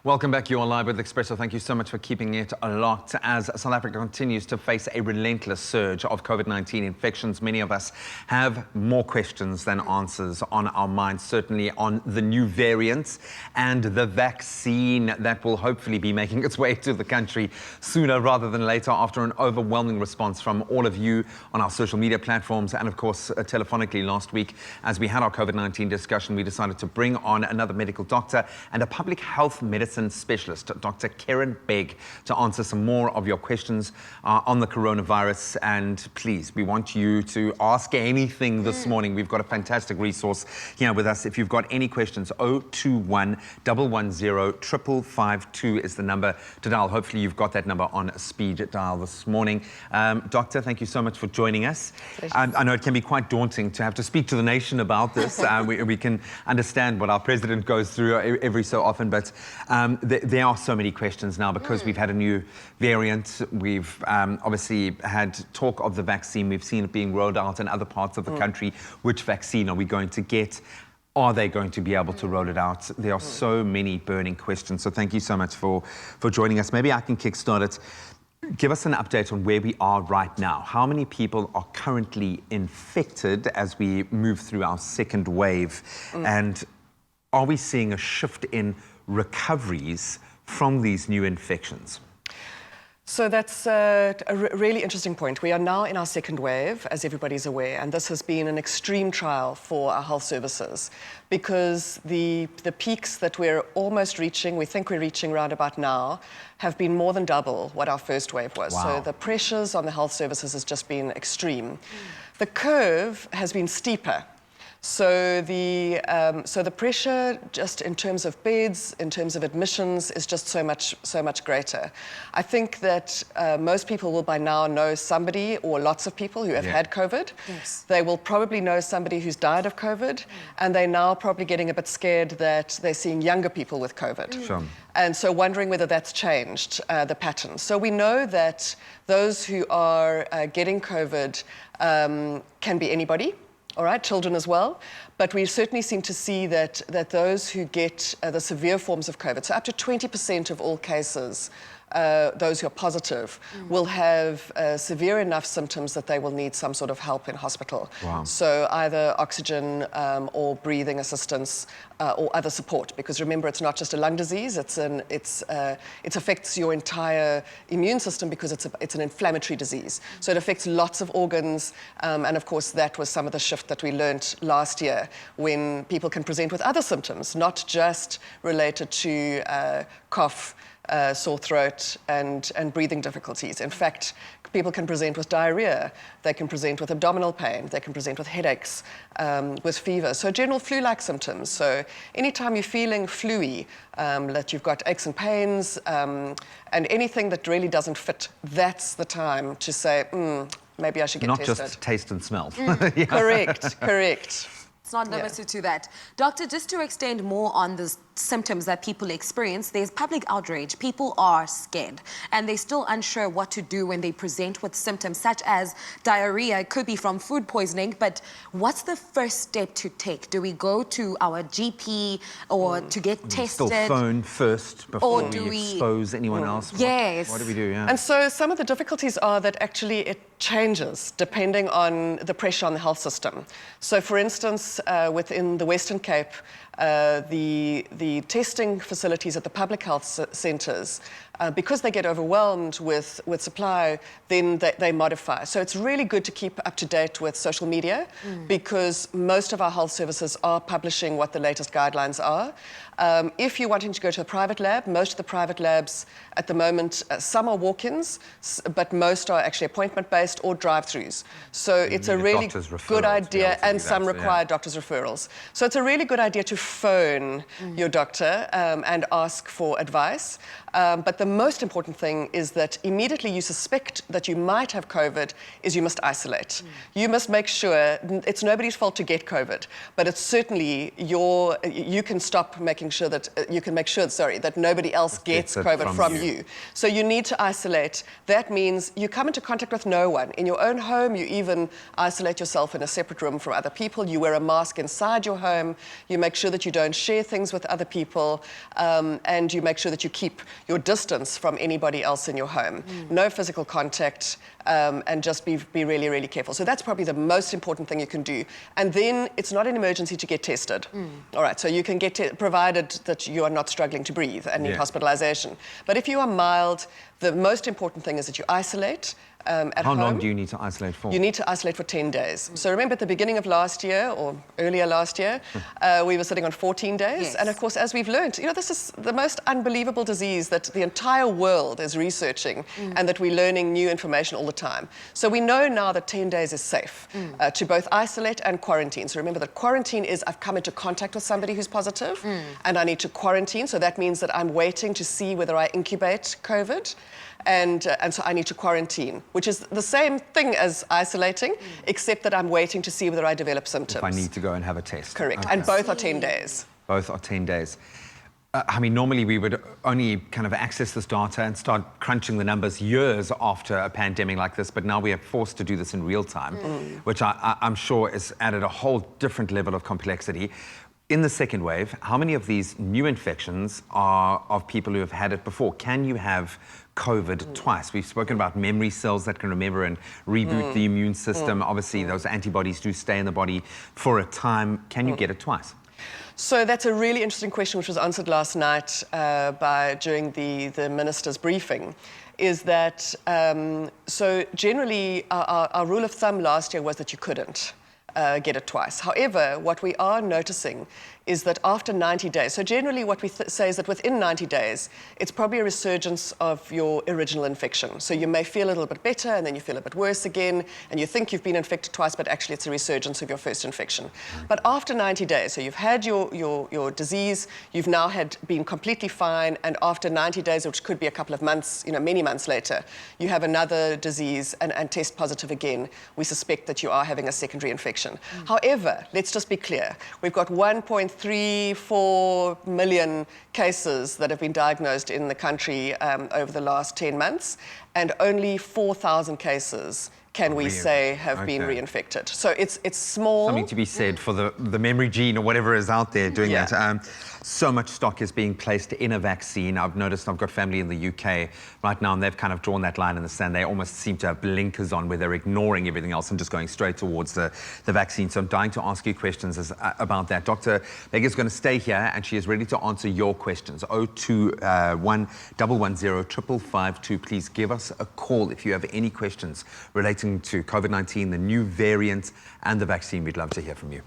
Welcome back. You're live with Expresso. Thank you so much for keeping it locked as South Africa continues to face a relentless surge of COVID-19 infections. Many of us have more questions than answers on our minds, certainly on the new variants and the vaccine that will hopefully be making its way to the country sooner rather than later after an overwhelming response from all of you on our social media platforms and, of course, telephonically last week. As we had our COVID-19 discussion, we decided to bring on another medical doctor and a public health medicine specialist, Dr. Karen Begg, to answer some more of your questions on the coronavirus. And please, we want you to ask anything this morning. We've got a fantastic resource here with us. If you've got any questions, 021 110 5552 is the number to dial. Hopefully you've got that number on speed dial this morning. Doctor, thank you so much for joining us. I know it can be quite daunting to have to speak to the nation about this. We can understand what our president goes through every so often, but there are so many questions now because we've had a new variant. We've obviously had talk of the vaccine. We've seen it being rolled out in other parts of the country. Which vaccine are we going to get? Are they going to be able to roll it out? There are so many burning questions. So thank you so much for joining us. Maybe I can kickstart it. Give us an update on where we are right now. How many people are currently infected as we move through our second wave? And are we seeing a shift in recoveries from these new infections? So that's a really interesting point. We are now in our second wave, as everybody's aware, and this has been an extreme trial for our health services because the peaks that we're almost reaching, we think we're reaching round about now, have been more than double what our first wave was. Wow. So the pressures on the health services has just been extreme. The curve has been steeper. So the pressure, just in terms of beds, in terms of admissions, is just so much greater. I think that most people will by now know somebody or lots of people who have had COVID. Yes. They will probably know somebody who's died of COVID, and they're now probably getting a bit scared that they're seeing younger people with COVID. Sure. And so wondering whether that's changed the pattern. So we know that those who are getting COVID can be anybody. All right, children as well. But we certainly seem to see that those who get the severe forms of COVID, so up to 20% of all cases, those who are positive, will have severe enough symptoms that they will need some sort of help in hospital. Wow. So either oxygen or breathing assistance or other support. Because remember, it's not just a lung disease, it affects your entire immune system because it's an inflammatory disease. So it affects lots of organs, and of course that was some of the shift that we learned last year when people can present with other symptoms, not just related to cough, sore throat and breathing difficulties. In fact, people can present with diarrhea, they can present with abdominal pain, they can present with headaches, with fever. So general flu-like symptoms. So anytime you're feeling flu-y, that you've got aches and pains, and anything that really doesn't fit, that's the time to say, maybe I should get tested. Not just taste and smell. Yeah. Correct. It's not limited to that. Doctor, just to extend more on the symptoms that people experience, there's public outrage. People are scared and they're still unsure what to do when they present with symptoms such as diarrhea. It could be from food poisoning, but what's the first step to take? Do we go to our GP or to get tested? Still phone first before Or do we expose anyone else? Yes. What do we do? Yeah. And so some of the difficulties are that actually it changes depending on the pressure on the health system. So for instance, within the Western Cape, the testing facilities at the public health centres, because they get overwhelmed with supply, then they modify. So it's really good to keep up to date with social media because most of our health services are publishing what the latest guidelines are. If you're wanting to go to a private lab, most of the private labs at the moment, some are walk-ins, but most are actually appointment-based or drive-throughs. So it's a really good idea, and some require doctor's referrals. So it's a really good idea to phone your doctor and ask for advice. But the most important thing is that immediately you suspect that you might have COVID is you must isolate. You must make sure, it's nobody's fault to get COVID, but it's certainly you can stop making sure that, you can make sure, that nobody else gets COVID from you. So you need to isolate. That means you come into contact with no one. In your own home, you even isolate yourself in a separate room from other people. You wear a mask inside your home. You make sure that you don't share things with other people. And you make sure that you keep your distance from anybody else in your home. No physical contact, and just be really, really careful. So that's probably the most important thing you can do. And then it's not an emergency to get tested. All right, so you can get provided that you are not struggling to breathe and need hospitalization. But if you are mild, the most important thing is that you isolate. At How home. long do you need to isolate for? You need to isolate for 10 days. So remember at the beginning of last year, or earlier last year, we were sitting on 14 days. Yes. And of course, as we've learned, this is the most unbelievable disease that the entire world is researching and that we're learning new information all the time. So we know now that 10 days is safe to both isolate and quarantine. So remember that quarantine is I've come into contact with somebody who's positive and I need to quarantine. So that means that I'm waiting to see whether I incubate COVID. And so I need to quarantine, which is the same thing as isolating, except that I'm waiting to see whether I develop symptoms. If I need to go and have a test. Correct. Okay. And both are 10 days. Both are 10 days. I mean, normally we would only kind of access this data and start crunching the numbers years after a pandemic like this, but now we are forced to do this in real time, which I'm sure has added a whole different level of complexity. In the second wave, how many of these new infections are of people who have had it before? Can you have COVID twice? We've spoken about memory cells that can remember and reboot the immune system. Obviously, those antibodies do stay in the body for a time. Can you get it twice? So that's a really interesting question, which was answered last night during the minister's briefing. Is that, so generally our rule of thumb last year was that you couldn't get it twice. However, what we are noticing is that after 90 days, so generally what we say is that within 90 days, it's probably a resurgence of your original infection. So you may feel a little bit better and then you feel a bit worse again, and you think you've been infected twice, but actually it's a resurgence of your first infection. But after 90 days, so you've had your disease, you've now been completely fine, and after 90 days, which could be a couple of months, many months later, you have another disease and test positive again, we suspect that you are having a secondary infection. However, let's just be clear. We've got 1.34 million cases that have been diagnosed in the country over the last 10 months, and only 4,000 cases can we say have been reinfected. So it's small. Something to be said for the memory gene or whatever is out there doing that. So much stock is being placed in a vaccine. I've noticed I've got family in the UK right now, and they've kind of drawn that line in the sand. They almost seem to have blinkers on where they're ignoring everything else and just going straight towards the vaccine. So I'm dying to ask you questions about that. Dr. Beg is going to stay here, and she is ready to answer your questions. 021 110 5552. Please give us a call if you have any questions relating to COVID-19, the new variant, and the vaccine. We'd love to hear from you.